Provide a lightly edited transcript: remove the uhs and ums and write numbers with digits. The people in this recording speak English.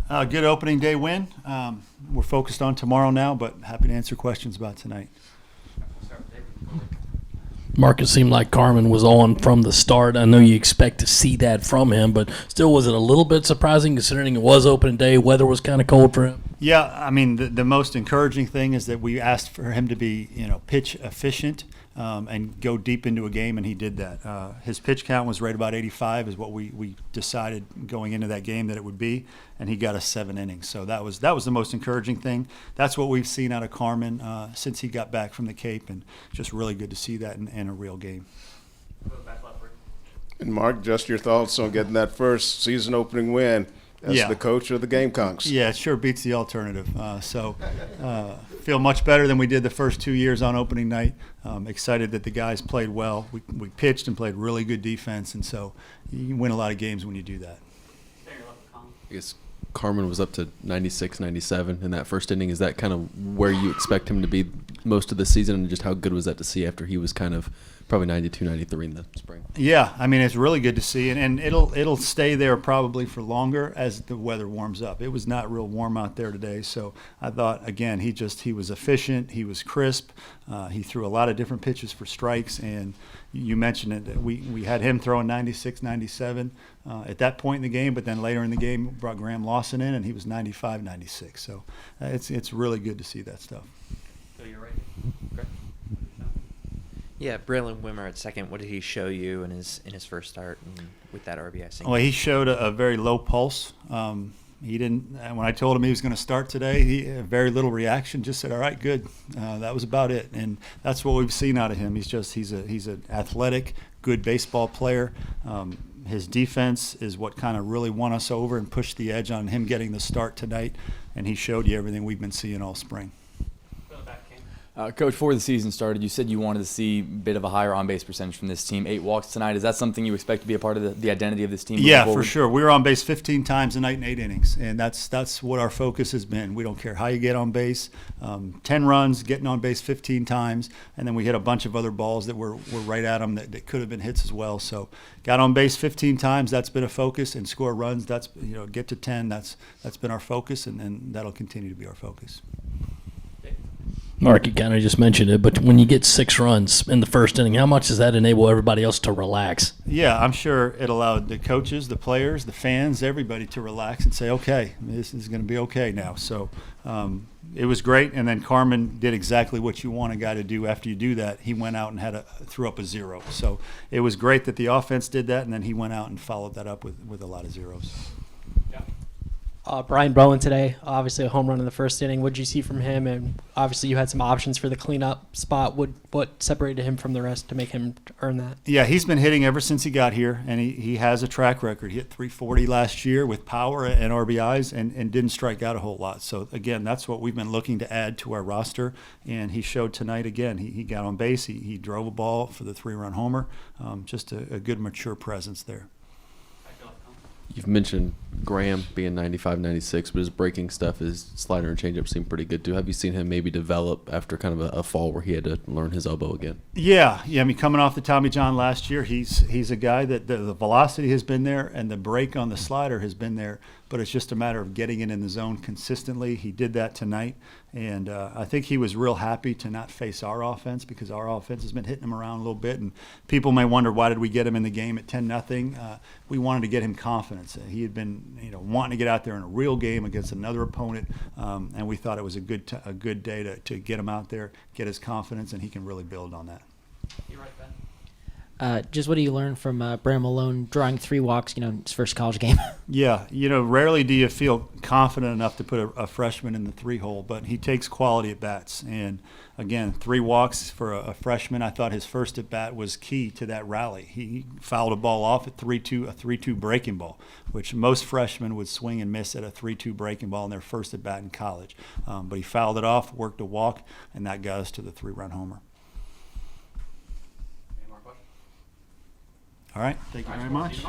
Good opening day win. We're focused on tomorrow now, but happy to answer questions about tonight. Mark, it seemed like Carmen was on from the start. I know you expect to see that from him, but still, was it a little bit surprising considering it was opening day, weather was kind of cold for him? Yeah, I mean, the most encouraging thing is that we asked for him to be, pitch efficient and go deep into a game, and he did that. His pitch count was right about 85 is what we decided going into that game that it would be, and he got us 7 innings. So that was the most encouraging thing. That's what we've seen out of Carmen since he got back from the Cape, and just really good to see that in a real game. And Mark, just your thoughts on getting that first season opening win as the coach of the Gamecocks. Yeah, it sure beats the alternative. Feel much better than we did the first 2 years on opening night. Excited that the guys played well. We pitched and played really good defense, and so you win a lot of games when you do that. I guess Carmen was up to 96, 97 in that first inning. Is that kind of where you expect him to be most of the season, and just how good was that to see after he was kind of probably 92, 93 in the spring? Yeah, I mean, it's really good to see, and it'll stay there probably for longer as the weather warms up. It was not real warm out there today, so I thought, again, he was efficient, he was crisp, he threw a lot of different pitches for strikes, and you mentioned it, that we had him throwing 96, 97 at that point in the game, but then later in the game brought Graham Lawson in, and he was 95, 96. So it's really good to see that stuff. So you're right. Great. Yeah, Braylon Wimmer at second. What did he show you in his first start and with that RBI single? Well, he showed a very low pulse. He didn't. When I told him he was going to start today, he had very little reaction. Just said, "All right, good." That was about it, and that's what we've seen out of him. He's an athletic, good baseball player. His defense is what kind of really won us over and pushed the edge on him getting the start tonight, and he showed you everything we've been seeing all spring. Coach, before the season started, you said you wanted to see a bit of a higher on-base percentage from this team. 8 walks tonight. Is that something you expect to be a part of the identity of this team? Yeah, for sure. We were on base 15 times tonight in 8 innings, and that's what our focus has been. We don't care how you get on base. 10 runs, getting on base 15 times, and then we hit a bunch of other balls that were right at them that could have been hits as well. So got on base 15 times. That's been a focus, and score runs. That's get to 10. That's been our focus, and that'll continue to be our focus. Mark, you kind of just mentioned it, but when you get 6 runs in the first inning, how much does that enable everybody else to relax? Yeah, I'm sure it allowed the coaches, the players, the fans, everybody to relax and say, okay, this is going to be okay now. So it was great, and then Carmen did exactly what you want a guy to do after you do that. He went out and threw up a 0. So it was great that the offense did that, and then he went out and followed that up with a lot of zeros. Brian Bowen today, obviously a home run in the first inning. What did you see from him? And obviously you had some options for the cleanup spot. What separated him from the rest to make him earn that? Yeah, he's been hitting ever since he got here, and he has a track record. He hit 340 last year with power and RBIs and didn't strike out a whole lot. So, again, that's what we've been looking to add to our roster, and he showed tonight again. He got on base. He drove a ball for the 3-run homer. Just a good, mature presence there. You've mentioned Graham being 95, 96, but his breaking stuff, his slider and changeup seem pretty good too. Have you seen him maybe develop after kind of a fall where he had to learn his elbow again? Yeah. I mean, coming off the Tommy John last year, he's a guy that the velocity has been there and the break on the slider has been there, but it's just a matter of getting it in the zone consistently. He did that tonight, and I think he was real happy to not face our offense because our offense has been hitting him around a little bit, and people may wonder why did we get him in the game at 10-0. We wanted to get him confidence. He had been wanting to get out there in a real game against another opponent, and we thought it was a good day to get him out there, get his confidence, and he can really build on that. You're right, Ben. Just what do you learn from Bram Malone drawing 3 walks, his first college game? Yeah, rarely do you feel confident enough to put a freshman in the 3-hole, but he takes quality at bats. And again, 3 walks for a freshman. I thought his first at bat was key to that rally. He fouled a ball off at 3-2, a 3-2 breaking ball, which most freshmen would swing and miss at a 3-2 breaking ball in their first at bat in college. But he fouled it off, worked a walk, and that got us to the 3-run homer. All right. Thank you very much.